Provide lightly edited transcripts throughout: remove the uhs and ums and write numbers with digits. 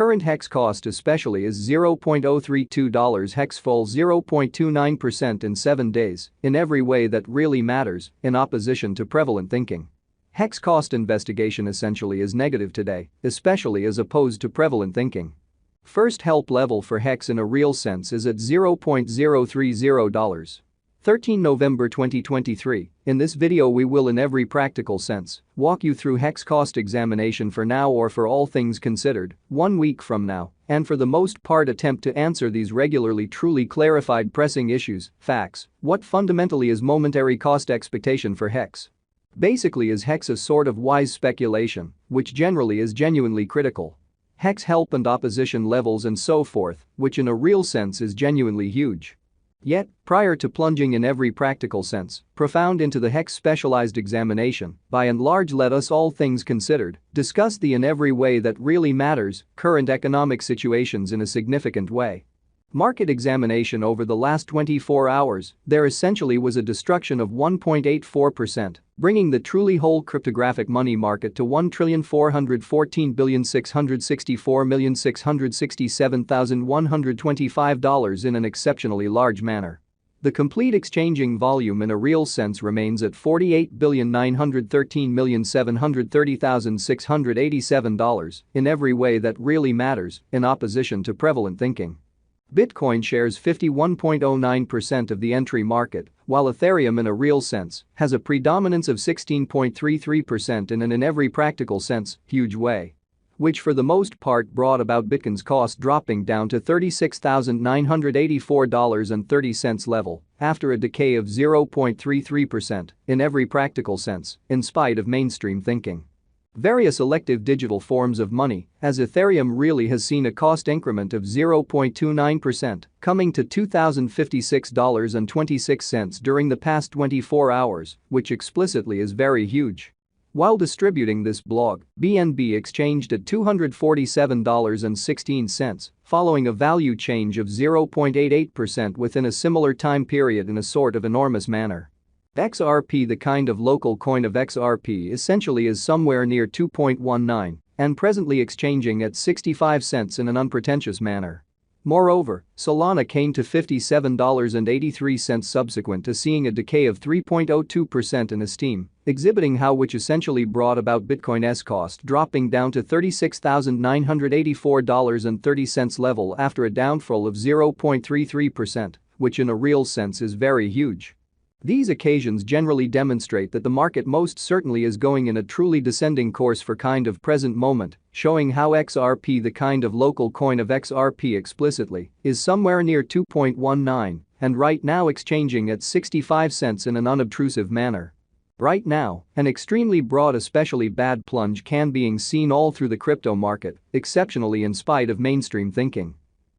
current hex cost especially is $0.032, hex fall 0.29% in 7 days, in every way that really matters, in opposition to prevalent thinking. Hex cost investigation essentially is negative today, especially as opposed to prevalent thinking. First help level for hex in a real sense is at $0.030. 13 November 2023, in this video we will in every practical sense walk you through hex cost examination for now or for all things considered, 1 week from now, and for the most part attempt to answer these regularly truly clarified pressing issues, facts, what fundamentally is momentary cost expectation for hex. Basically is hex a sort of wise speculation, which generally is genuinely critical. Hex help and opposition levels and so forth, which in a real sense is genuinely huge. Yet, prior to plunging in every practical sense, profound into the hex specialized examination, by and large let us all things considered, discuss the in every way that really matters, current economic situations in a significant way. Market examination over the last 24 hours, there essentially was a destruction of 1.84%, bringing the truly whole cryptographic money market to $1,414,664,667,125 in an exceptionally large manner. The complete exchanging volume in a real sense remains at $48,913,730,687 in every way that really matters, in opposition to prevalent thinking. Bitcoin shares 51.09% of the entry market, while Ethereum in a real sense has a predominance of 16.33% in an in every practical sense huge way. Which for the most part brought about Bitcoin's cost dropping down to $36,984.30 level after a decay of 0.33% in every practical sense, in spite of mainstream thinking. Various elective digital forms of money, as Ethereum really has seen a cost increment of 0.29%, coming to $2,056.26 during the past 24 hours, which explicitly is very huge. While distributing this blog, BNB exchanged at $247.16, following a value change of 0.88% within a similar time period in a sort of enormous manner. XRP, the kind of local coin of XRP, essentially is somewhere near 2.19 and presently exchanging at 65 cents in an unpretentious manner. Moreover, Solana came to $57.83 subsequent to seeing a decay of 3.02% in esteem, exhibiting how which essentially brought about Bitcoin's cost dropping down to $36,984.30 level after a downfall of 0.33%, which in a real sense is very huge. These occasions generally demonstrate that the market most certainly is going in a truly descending course for kind of present moment, showing how XRP, the kind of local coin of XRP explicitly, is somewhere near 2.19 and right now exchanging at 65 cents in an unobtrusive manner. Right now, an extremely broad especially bad plunge can being seen all through the crypto market, exceptionally in spite of mainstream thinking.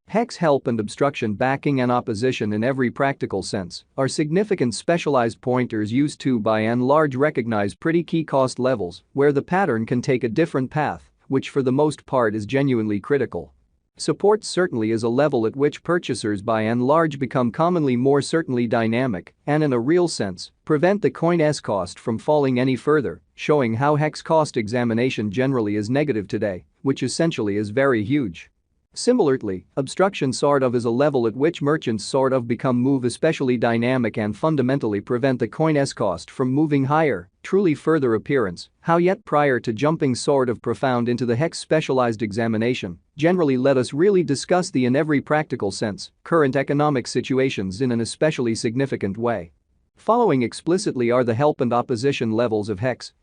Hex help and obstruction backing and opposition in every practical sense are significant specialized pointers used to by and large recognize pretty key cost levels where the pattern can take a different path, which for the most part is genuinely critical. Support certainly is a level at which purchasers by and large become commonly more certainly dynamic and in a real sense prevent the coin's cost from falling any further, showing how hex cost examination generally is negative today, which essentially is very huge. Similarly, obstruction sort of is a level at which merchants sort of become move especially dynamic and fundamentally prevent the coin's cost from moving higher, truly further appearance, how yet prior to jumping sort of profound into the hex specialized examination, generally let us really discuss the in every practical sense, current economic situations in an especially significant way. Following explicitly are the help and opposition levels of hex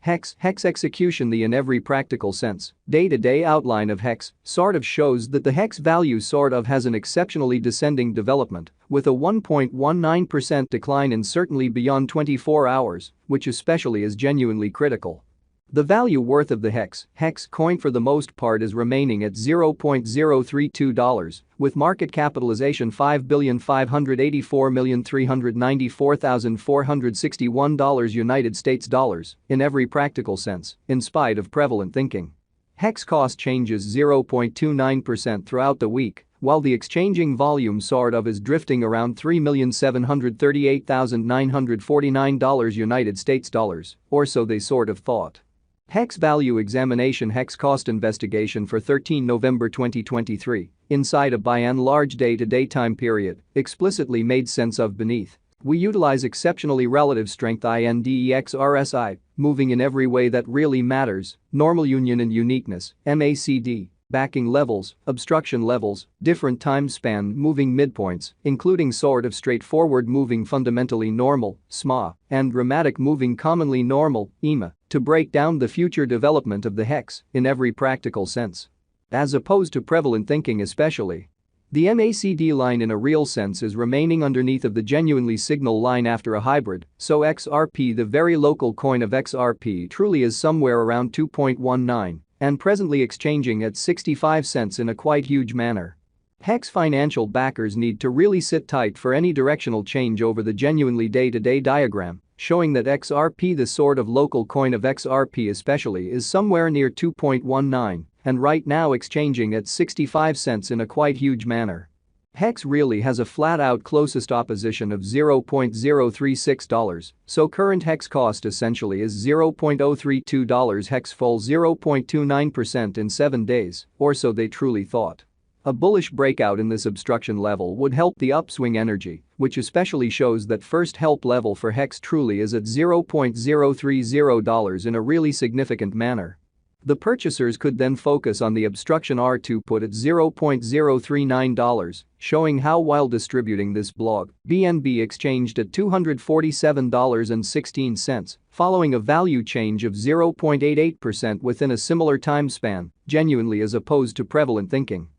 execution. The in every practical sense, day-to-day outline of hex sort of shows that the hex value sort of has an exceptionally descending development, with a 1.19% decline in certainly beyond 24 hours, which especially is genuinely critical. The value worth of the hex coin for the most part is remaining at $0.032, with market capitalization $5,584,394,461 United States dollars in every practical sense, in spite of prevalent thinking. Hex cost changes 0.29% throughout the week, while the exchanging volume sort of is drifting around $3,738,949 United States dollars, or so they sort of thought. Hex Value Examination Hex Cost Investigation for 13 November 2023, inside a by and large day-to-day time period, explicitly made sense of beneath. We utilize exceptionally relative strength index RSI, moving in every way that really matters, normal union and uniqueness, MACD. Backing levels, obstruction levels, different time span moving midpoints, including sort of straightforward moving fundamentally normal, SMA, and dramatic moving commonly normal, EMA, to break down the future development of the hex in every practical sense. As opposed to prevalent thinking especially. The MACD line in a real sense is remaining underneath of the genuinely signal line after a hybrid, so XRP, the very local coin of XRP, truly is somewhere around 2.19. And presently exchanging at 65 cents in a quite huge manner. Hex financial backers need to really sit tight for any directional change over the genuinely day-to-day diagram, showing that XRP, the sort of local coin of XRP especially, is somewhere near 2.19 and right now exchanging at 65 cents in a quite huge manner. Hex really has a flat-out closest opposition of $0.036, so current hex cost essentially is $0.032. Hex fall 0.29% in 7 days, or so they truly thought. A bullish breakout in this obstruction level would help the upswing energy, which especially shows that first help level for Hex truly is at $0.030 in a really significant manner. The purchasers could then focus on the obstruction R2 put at $0.039, showing how while distributing this blog, BNB exchanged at $247.16, following a value change of 0.88% within a similar time span, genuinely as opposed to prevalent thinking.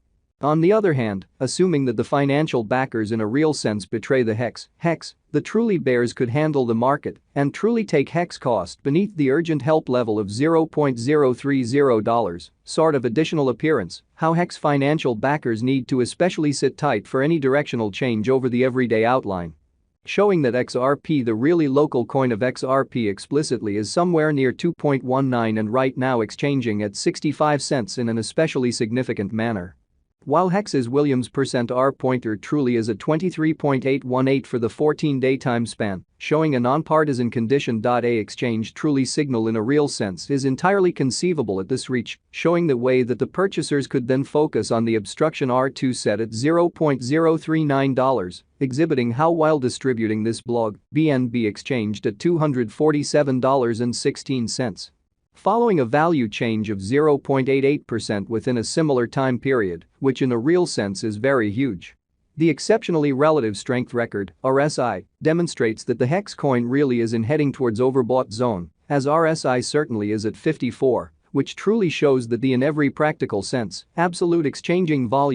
On the other hand, assuming that the financial backers in a real sense betray the hex, the truly bears could handle the market and truly take hex cost beneath the urgent help level of $0.030, sort of additional appearance, how hex financial backers need to especially sit tight for any directional change over the everyday outline. Showing that XRP, the really local coin of XRP, explicitly is somewhere near 2.19 and right now exchanging at 65 cents in an especially significant manner. While Hex's Williams percent R pointer truly is at 23.818 for the 14-day time span, showing a nonpartisan condition. A exchange truly signal in a real sense is entirely conceivable at this reach, showing the way that the purchasers could then focus on the obstruction R2 set at $0.039, exhibiting how while distributing this blog, BNB exchanged at $247.16. Following a value change of 0.88% within a similar time period, which in a real sense is very huge. The exceptionally relative strength record, RSI, demonstrates that the hex coin really is in heading towards overbought zone, as RSI certainly is at 54, which truly shows that the in every practical sense, absolute exchanging volume